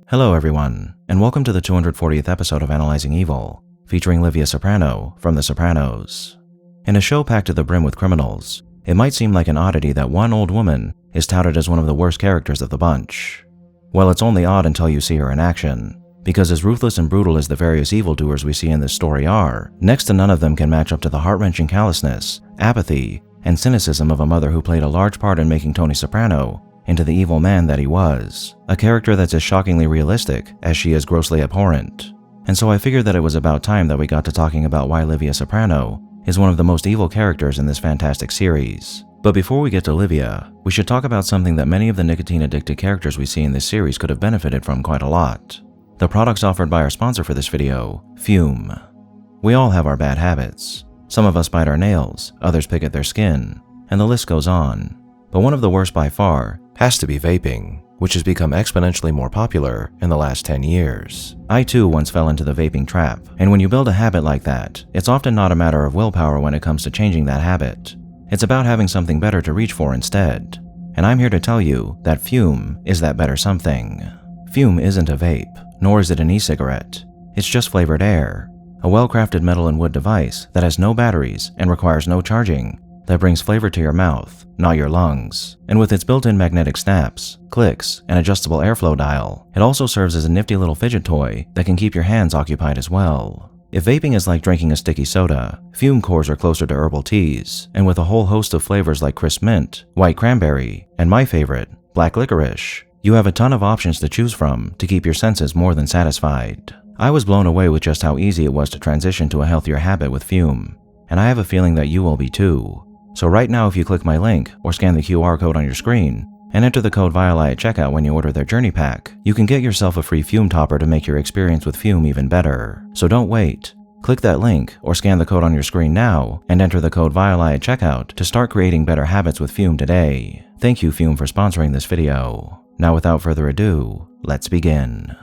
Hello everyone, and welcome to the 240th episode of Analyzing Evil, featuring Livia Soprano from The Sopranos. In a show packed to the brim with criminals, it might seem like an oddity that one old woman is touted as one of the worst characters of the bunch. Well, it's only odd until you see her in action, because as ruthless and brutal as the various evildoers we see in this story are, next to none of them can match up to the heart-wrenching callousness, apathy, and cynicism of a mother who played a large part in making Tony Soprano into the evil man that he was, a character that's as shockingly realistic as she is grossly abhorrent. And so I figured that it was about time that we got to talking about why Livia Soprano is one of the most evil characters in this fantastic series. But before we get to Livia, we should talk about something that many of the nicotine-addicted characters we see in this series could have benefited from quite a lot. The products offered by our sponsor for this video, Fume. We all have our bad habits. Some of us bite our nails, others pick at their skin, and the list goes on. But one of the worst by far has to be vaping, which has become exponentially more popular in the last 10 years. I too once fell into the vaping trap, and when you build a habit like that, it's often not a matter of willpower when it comes to changing that habit. It's about having something better to reach for instead. And I'm here to tell you that Fume is that better something. Fume isn't a vape, nor is it an e-cigarette. It's just flavored air, a well-crafted metal and wood device that has no batteries and requires no charging, that brings flavor to your mouth, not your lungs. And with its built-in magnetic snaps, clicks, and adjustable airflow dial, it also serves as a nifty little fidget toy that can keep your hands occupied as well. If vaping is like drinking a sticky soda, Fume cores are closer to herbal teas, and with a whole host of flavors like crisp mint, white cranberry, and my favorite, black licorice, you have a ton of options to choose from to keep your senses more than satisfied. I was blown away with just how easy it was to transition to a healthier habit with Fume, and I have a feeling that you will be too. So right now, if you click my link or scan the QR code on your screen and enter the code VIOLI at checkout when you order their journey pack, you can get yourself a free Fume topper to make your experience with Fume even better. So don't wait. Click that link or scan the code on your screen now and enter the code VIOLI at checkout to start creating better habits with Fume today. Thank you, Fume, for sponsoring this video. Now without further ado, let's begin.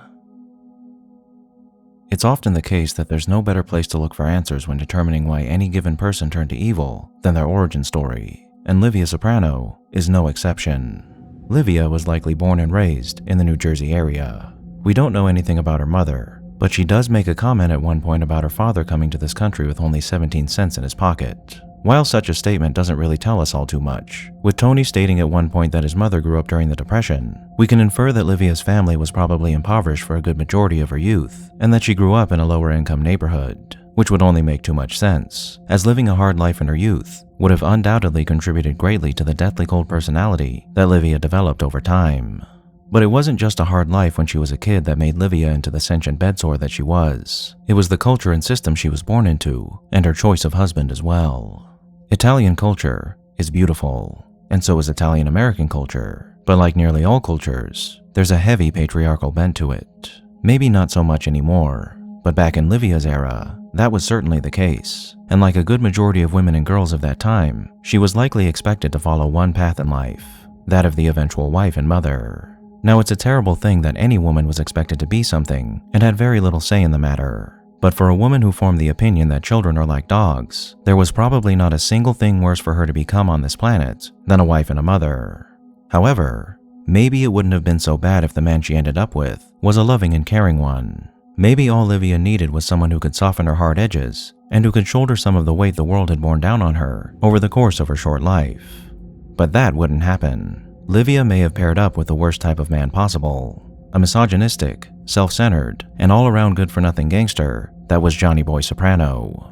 It's often the case that there's no better place to look for answers when determining why any given person turned to evil than their origin story, and Livia Soprano is no exception. Livia was likely born and raised in the New Jersey area. We don't know anything about her mother, but she does make a comment at one point about her father coming to this country with only 17 cents in his pocket. While such a statement doesn't really tell us all too much, with Tony stating at one point that his mother grew up during the Depression, we can infer that Livia's family was probably impoverished for a good majority of her youth, and that she grew up in a lower-income neighborhood, which would only make too much sense, as living a hard life in her youth would have undoubtedly contributed greatly to the deathly cold personality that Livia developed over time. But it wasn't just a hard life when she was a kid that made Livia into the sentient bedsore that she was. It was the culture and system she was born into, and her choice of husband as well. Italian culture is beautiful, and so is Italian-American culture. But like nearly all cultures, there's a heavy patriarchal bent to it. Maybe not so much anymore, but back in Livia's era, that was certainly the case. And like a good majority of women and girls of that time, she was likely expected to follow one path in life, that of the eventual wife and mother. Now, it's a terrible thing that any woman was expected to be something and had very little say in the matter. But for a woman who formed the opinion that children are like dogs, there was probably not a single thing worse for her to become on this planet than a wife and a mother. However, maybe it wouldn't have been so bad if the man she ended up with was a loving and caring one. Maybe all Livia needed was someone who could soften her hard edges and who could shoulder some of the weight the world had borne down on her over the course of her short life. But that wouldn't happen. Livia may have paired up with the worst type of man possible. A misogynistic, self-centered, and all-around good-for-nothing gangster that was Johnny Boy Soprano.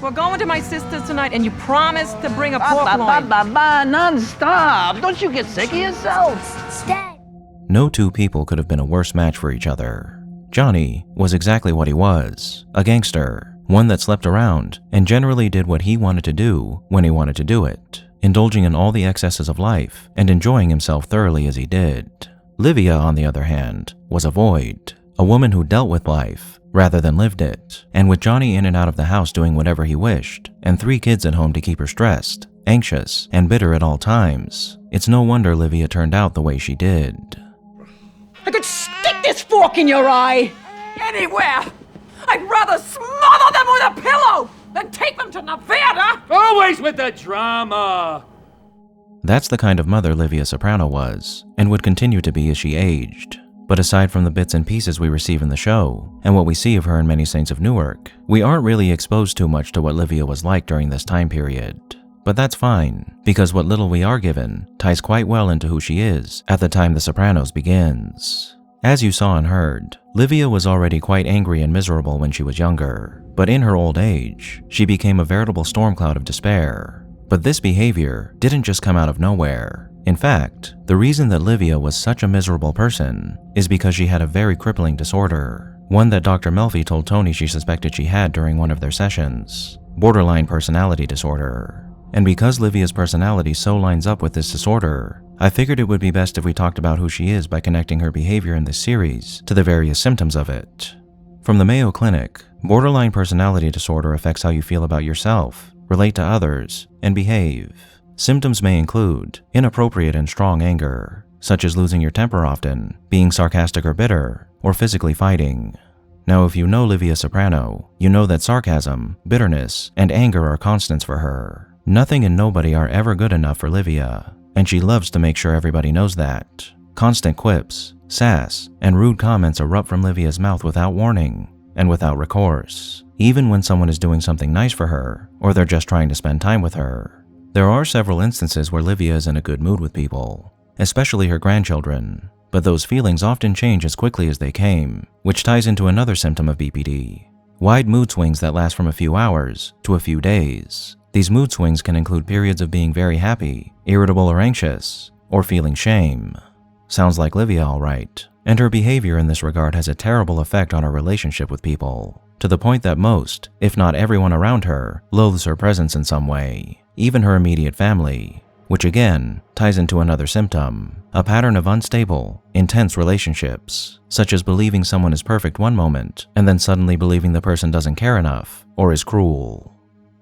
We're going to my sister's tonight, and you promised to bring a pork loin. Non-stop! Don't you get sick of yourself? Stay. No two people could have been a worse match for each other. Johnny was exactly what he was, a gangster, one that slept around and generally did what he wanted to do when he wanted to do it, indulging in all the excesses of life and enjoying himself thoroughly as he did. Livia, on the other hand, was a void, a woman who dealt with life rather than lived it, and with Johnny in and out of the house doing whatever he wished, and 3 kids at home to keep her stressed, anxious, and bitter at all times, it's no wonder Livia turned out the way she did. I could stick this fork in your eye! Anywhere! I'd rather smother them with a pillow than take them to Nevada! Always with the drama! That's the kind of mother Livia Soprano was, and would continue to be as she aged. But aside from the bits and pieces we receive in the show, and what we see of her in Many Saints of Newark, we aren't really exposed too much to what Livia was like during this time period. But that's fine, because what little we are given ties quite well into who she is at the time The Sopranos begins. As you saw and heard, Livia was already quite angry and miserable when she was younger, but in her old age, she became a veritable storm cloud of despair. But this behavior didn't just come out of nowhere. In fact, the reason that Livia was such a miserable person is because she had a very crippling disorder, one that Dr. Melfi told Tony she suspected she had during one of their sessions: borderline personality disorder. And because Livia's personality so lines up with this disorder, I figured it would be best if we talked about who she is by connecting her behavior in this series to the various symptoms of it. From the Mayo Clinic, borderline personality disorder affects how you feel about yourself, relate to others, and behave. Symptoms may include inappropriate and strong anger, such as losing your temper often, being sarcastic or bitter, or physically fighting. Now, if you know Livia Soprano, you know that sarcasm, bitterness, and anger are constants for her. Nothing and nobody are ever good enough for Livia, and she loves to make sure everybody knows that. Constant quips, sass, and rude comments erupt from Livia's mouth without warning and without recourse, even when someone is doing something nice for her or they're just trying to spend time with her. There are several instances where Livia is in a good mood with people, especially her grandchildren, but those feelings often change as quickly as they came, which ties into another symptom of BPD: wide mood swings that last from a few hours to a few days. These mood swings can include periods of being very happy, irritable or anxious, or feeling shame. Sounds like Livia all right, and her behavior in this regard has a terrible effect on her relationship with people, to the point that most, if not everyone around her, loathes her presence in some way, even her immediate family, which again ties into another symptom: a pattern of unstable, intense relationships, such as believing someone is perfect one moment and then suddenly believing the person doesn't care enough or is cruel.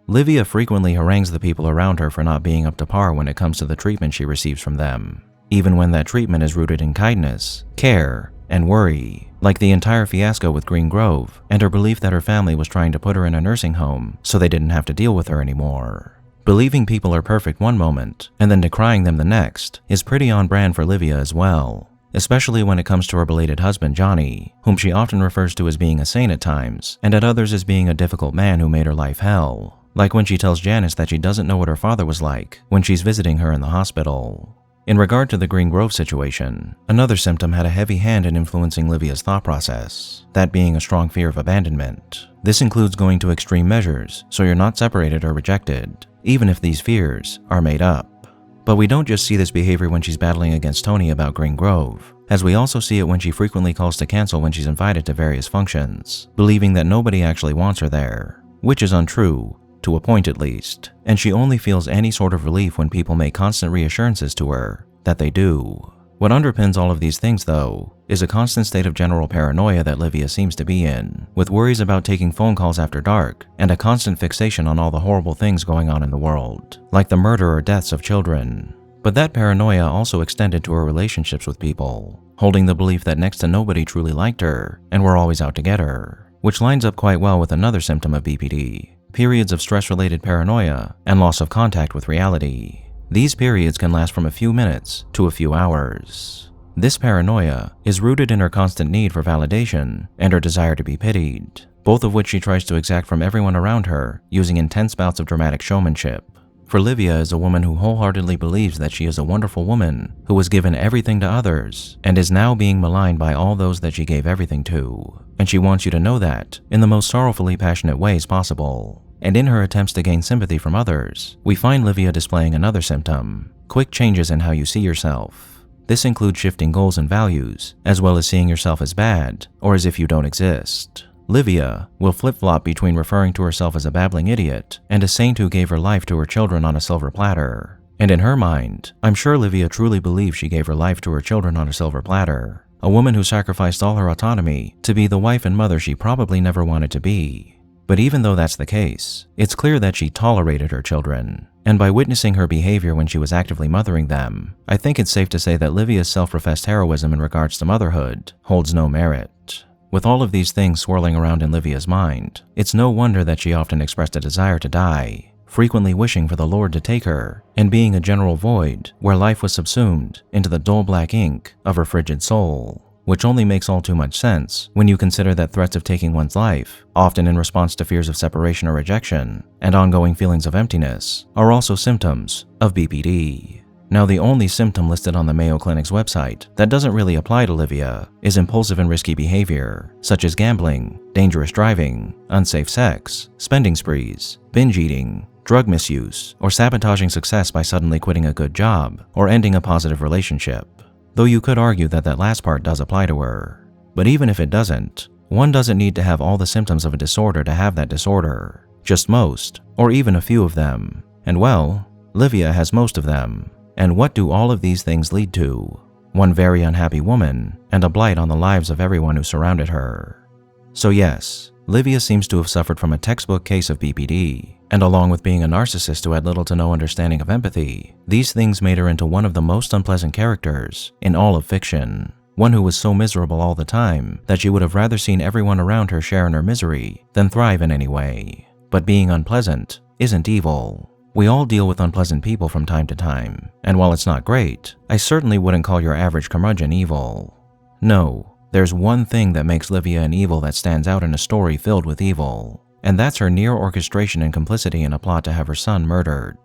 Livia frequently harangues the people around her for not being up to par when it comes to the treatment she receives from them, even when that treatment is rooted in kindness, care, and worry, like the entire fiasco with Green Grove and her belief that her family was trying to put her in a nursing home so they didn't have to deal with her anymore. Believing people are perfect one moment and then decrying them the next is pretty on brand for Livia as well, especially when it comes to her belated husband Johnny, whom she often refers to as being a saint at times and at others as being a difficult man who made her life hell, like when she tells Janice that she doesn't know what her father was like when she's visiting her in the hospital. In regard to the Green Grove situation, another symptom had a heavy hand in influencing Livia's thought process, that being a strong fear of abandonment. This includes going to extreme measures so you're not separated or rejected, even if these fears are made up. But we don't just see this behavior when she's battling against Tony about Green Grove, as we also see it when she frequently calls to cancel when she's invited to various functions, believing that nobody actually wants her there, which is untrue, to a point at least, and she only feels any sort of relief when people make constant reassurances to her that they do. What underpins all of these things, though, is a constant state of general paranoia that Livia seems to be in, with worries about taking phone calls after dark and a constant fixation on all the horrible things going on in the world, like the murder or deaths of children. But that paranoia also extended to her relationships with people, holding the belief that next to nobody truly liked her and were always out to get her, which lines up quite well with another symptom of BPD: periods of stress-related paranoia and loss of contact with reality. These periods can last from a few minutes to a few hours. This paranoia is rooted in her constant need for validation and her desire to be pitied, both of which she tries to exact from everyone around her using intense bouts of dramatic showmanship. For Livia is a woman who wholeheartedly believes that she is a wonderful woman who was given everything to others and is now being maligned by all those that she gave everything to. And she wants you to know that in the most sorrowfully passionate ways possible. And in her attempts to gain sympathy from others, we find Livia displaying another symptom: quick changes in how you see yourself. This includes shifting goals and values, as well as seeing yourself as bad or as if you don't exist. Livia will flip-flop between referring to herself as a babbling idiot and a saint who gave her life to her children on a silver platter. And in her mind, I'm sure Livia truly believes she gave her life to her children on a silver platter, a woman who sacrificed all her autonomy to be the wife and mother she probably never wanted to be. But even though that's the case, it's clear that she tolerated her children, and by witnessing her behavior when she was actively mothering them, I think it's safe to say that Livia's self-professed heroism in regards to motherhood holds no merit. With all of these things swirling around in Livia's mind, it's no wonder that she often expressed a desire to die, frequently wishing for the Lord to take her, and being a general void where life was subsumed into the dull black ink of her frigid soul. which only makes all too much sense when you consider that threats of taking one's life, often in response to fears of separation or rejection, and ongoing feelings of emptiness, are also symptoms of BPD. Now, the only symptom listed on the Mayo Clinic's website that doesn't really apply to Livia is impulsive and risky behavior, such as gambling, dangerous driving, unsafe sex, spending sprees, binge eating, drug misuse, or sabotaging success by suddenly quitting a good job or ending a positive relationship. Though you could argue that that last part does apply to her. But even if it doesn't, one doesn't need to have all the symptoms of a disorder to have that disorder. Just most, or even a few of them. And well, Livia has most of them. And what do all of these things lead to? One very unhappy woman, and a blight on the lives of everyone who surrounded her. So yes, Livia seems to have suffered from a textbook case of BPD, and along with being a narcissist who had little to no understanding of empathy, these things made her into one of the most unpleasant characters in all of fiction. One who was so miserable all the time that she would have rather seen everyone around her share in her misery than thrive in any way. But being unpleasant isn't evil. We all deal with unpleasant people from time to time, and while it's not great, I certainly wouldn't call your average curmudgeon evil. No, there's one thing that makes Livia an evil that stands out in a story filled with evil, and that's her near orchestration and complicity in a plot to have her son murdered.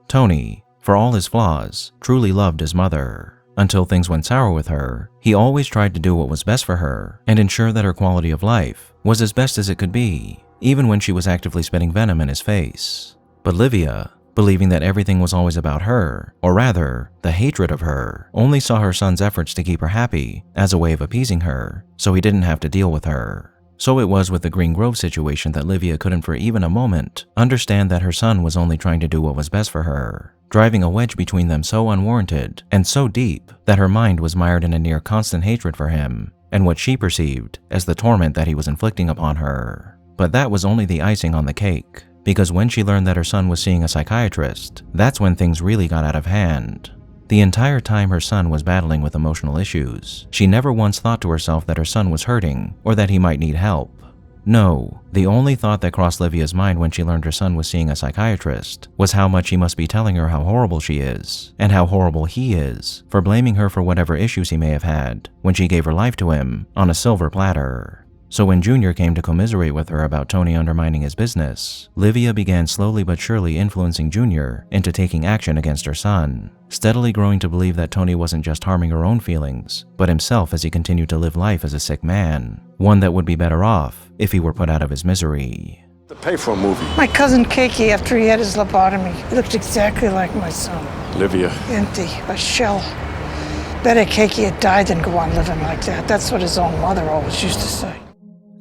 Tony, for all his flaws, truly loved his mother. Until things went sour with her, he always tried to do what was best for her and ensure that her quality of life was as best as it could be, even when she was actively spitting venom in his face. But Livia, believing that everything was always about her, or rather, the hatred of her, only saw her son's efforts to keep her happy as a way of appeasing her, so he didn't have to deal with her. So it was with the Green Grove situation that Livia couldn't for even a moment understand that her son was only trying to do what was best for her, driving a wedge between them so unwarranted and so deep that her mind was mired in a near constant hatred for him and what she perceived as the torment that he was inflicting upon her. But that was only the icing on the cake. Because when she learned that her son was seeing a psychiatrist, that's when things really got out of hand. The entire time her son was battling with emotional issues, she never once thought to herself that her son was hurting or that he might need help. No, the only thought that crossed Livia's mind when she learned her son was seeing a psychiatrist was how much he must be telling her how horrible she is, and how horrible he is for blaming her for whatever issues he may have had when she gave her life to him on a silver platter. So when Junior came to commiserate with her about Tony undermining his business, Livia began slowly but surely influencing Junior into taking action against her son, steadily growing to believe that Tony wasn't just harming her own feelings, but himself as he continued to live life as a sick man, one that would be better off if he were put out of his misery. To pay for a movie. My cousin Keiki, after he had his lobotomy, he looked exactly like my son. Livia. Empty, a shell. Better Keiki had died than go on living like that. That's what his own mother always used to say.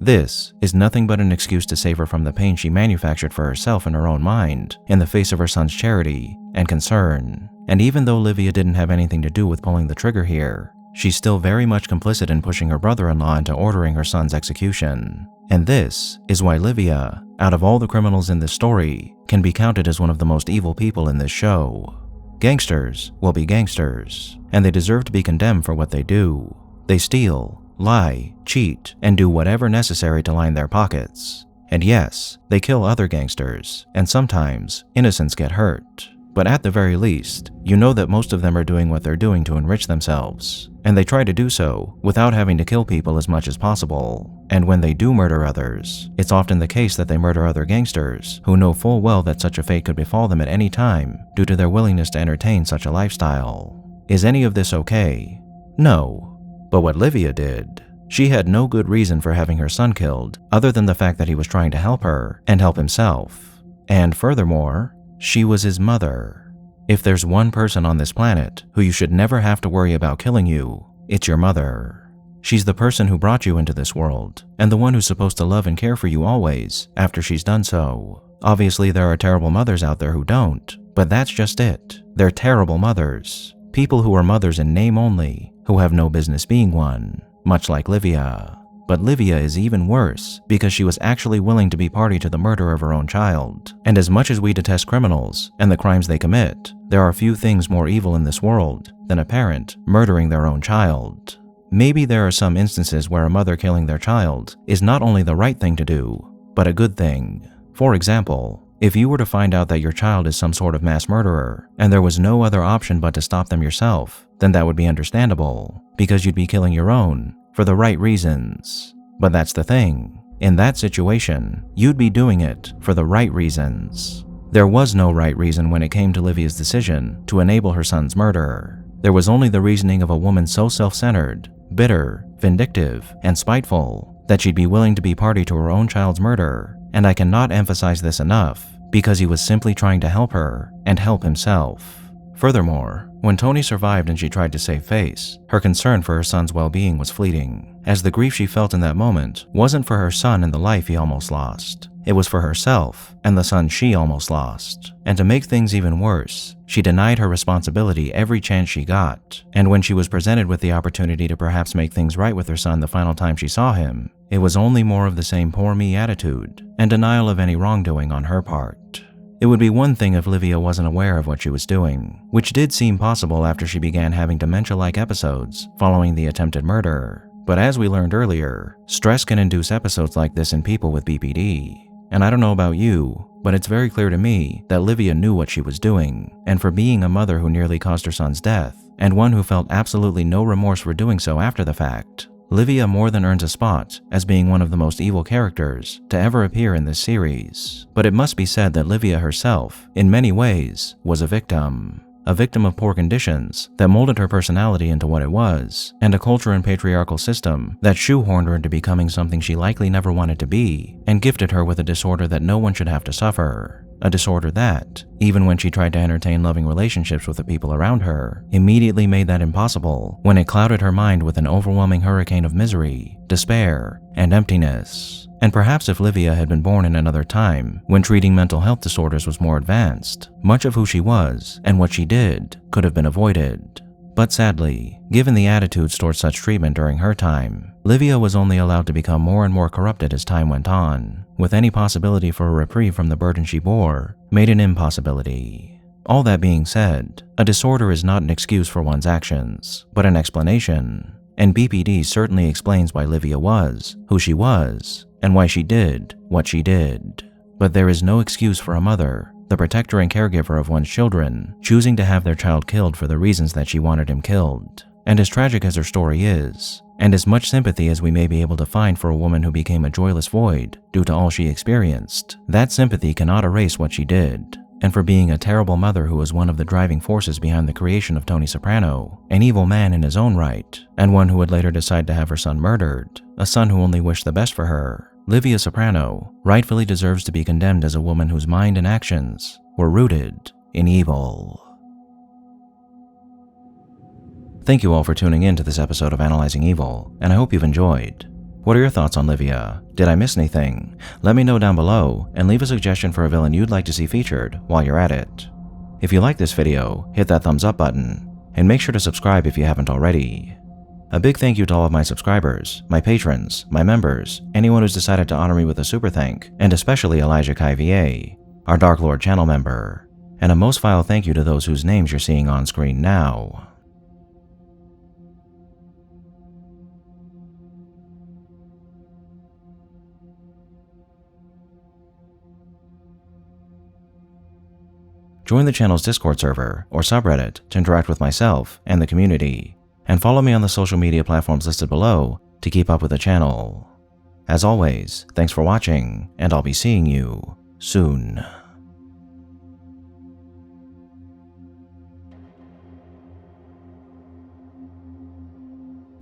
This is nothing but an excuse to save her from the pain she manufactured for herself in her own mind in the face of her son's charity and concern. And even though Livia didn't have anything to do with pulling the trigger here, she's still very much complicit in pushing her brother-in-law into ordering her son's execution. And this is why Livia, out of all the criminals in this story, can be counted as one of the most evil people in this show. Gangsters will be gangsters, and they deserve to be condemned for what they do. They steal, lie, cheat, and do whatever necessary to line their pockets. And yes, they kill other gangsters, and sometimes innocents get hurt. But at the very least, you know that most of them are doing what they're doing to enrich themselves, and they try to do so without having to kill people as much as possible. And when they do murder others, it's often the case that they murder other gangsters who know full well that such a fate could befall them at any time due to their willingness to entertain such a lifestyle. Is any of this okay? No. But what Livia did, she had no good reason for having her son killed other than the fact that he was trying to help her and help himself. And furthermore, she was his mother. If there's one person on this planet who you should never have to worry about killing you, it's your mother. She's the person who brought you into this world, and the one who's supposed to love and care for you always after she's done so. Obviously, there are terrible mothers out there who don't, but that's just it. They're terrible mothers. People who are mothers in name only, who have no business being one, much like Livia. But Livia is even worse because she was actually willing to be party to the murder of her own child. And as much as we detest criminals and the crimes they commit, there are few things more evil in this world than a parent murdering their own child. Maybe there are some instances where a mother killing their child is not only the right thing to do, but a good thing. For example, if you were to find out that your child is some sort of mass murderer, and there was no other option but to stop them yourself, then that would be understandable, because you'd be killing your own, for the right reasons. But that's the thing. In that situation, you'd be doing it for the right reasons. There was no right reason when it came to Livia's decision to enable her son's murder. There was only the reasoning of a woman so self-centered, bitter, vindictive, and spiteful that she'd be willing to be party to her own child's murder. And I cannot emphasize this enough, because he was simply trying to help her and help himself. Furthermore, when Tony survived and she tried to save face, her concern for her son's well-being was fleeting, as the grief she felt in that moment wasn't for her son and the life he almost lost. It was for herself and the son she almost lost. And to make things even worse, she denied her responsibility every chance she got. And when she was presented with the opportunity to perhaps make things right with her son the final time she saw him, it was only more of the same poor me attitude and denial of any wrongdoing on her part. It would be one thing if Livia wasn't aware of what she was doing, which did seem possible after she began having dementia-like episodes following the attempted murder. But as we learned earlier, stress can induce episodes like this in people with BPD. And I don't know about you, but it's very clear to me that Livia knew what she was doing, and for being a mother who nearly caused her son's death, and one who felt absolutely no remorse for doing so after the fact, Livia more than earns a spot as being one of the most evil characters to ever appear in this series. But it must be said that Livia herself, in many ways, was a victim of poor conditions that molded her personality into what it was, and a culture and patriarchal system that shoehorned her into becoming something she likely never wanted to be, and gifted her with a disorder that no one should have to suffer. A disorder that, even when she tried to entertain loving relationships with the people around her, immediately made that impossible when it clouded her mind with an overwhelming hurricane of misery, despair, and emptiness. And perhaps if Livia had been born in another time, when treating mental health disorders was more advanced, much of who she was and what she did could have been avoided. But sadly, given the attitudes towards such treatment during her time, Livia was only allowed to become more and more corrupted as time went on, with any possibility for a reprieve from the burden she bore made an impossibility. All that being said, a disorder is not an excuse for one's actions, but an explanation. And BPD certainly explains why Livia was who she was, and why she did what she did. But there is no excuse for a mother, the protector and caregiver of one's children, choosing to have their child killed for the reasons that she wanted him killed. And as tragic as her story is, and as much sympathy as we may be able to find for a woman who became a joyless void due to all she experienced, that sympathy cannot erase what she did. And for being a terrible mother who was one of the driving forces behind the creation of Tony Soprano, an evil man in his own right, and one who would later decide to have her son murdered, a son who only wished the best for her, Livia Soprano rightfully deserves to be condemned as a woman whose mind and actions were rooted in evil. Thank you all for tuning in to this episode of Analyzing Evil, and I hope you've enjoyed. What are your thoughts on Livia? Did I miss anything? Let me know down below, and leave a suggestion for a villain you'd like to see featured while you're at it. If you like this video, hit that thumbs up button, and make sure to subscribe if you haven't already. A big thank you to all of my subscribers, my patrons, my members, anyone who's decided to honor me with a super thank, and especially Elijah Kai VA, our Dark Lord channel member. And a most vile thank you to those whose names you're seeing on screen now. Join the channel's Discord server or subreddit to interact with myself and the community, and follow me on the social media platforms listed below to keep up with the channel. As always, thanks for watching, and I'll be seeing you soon.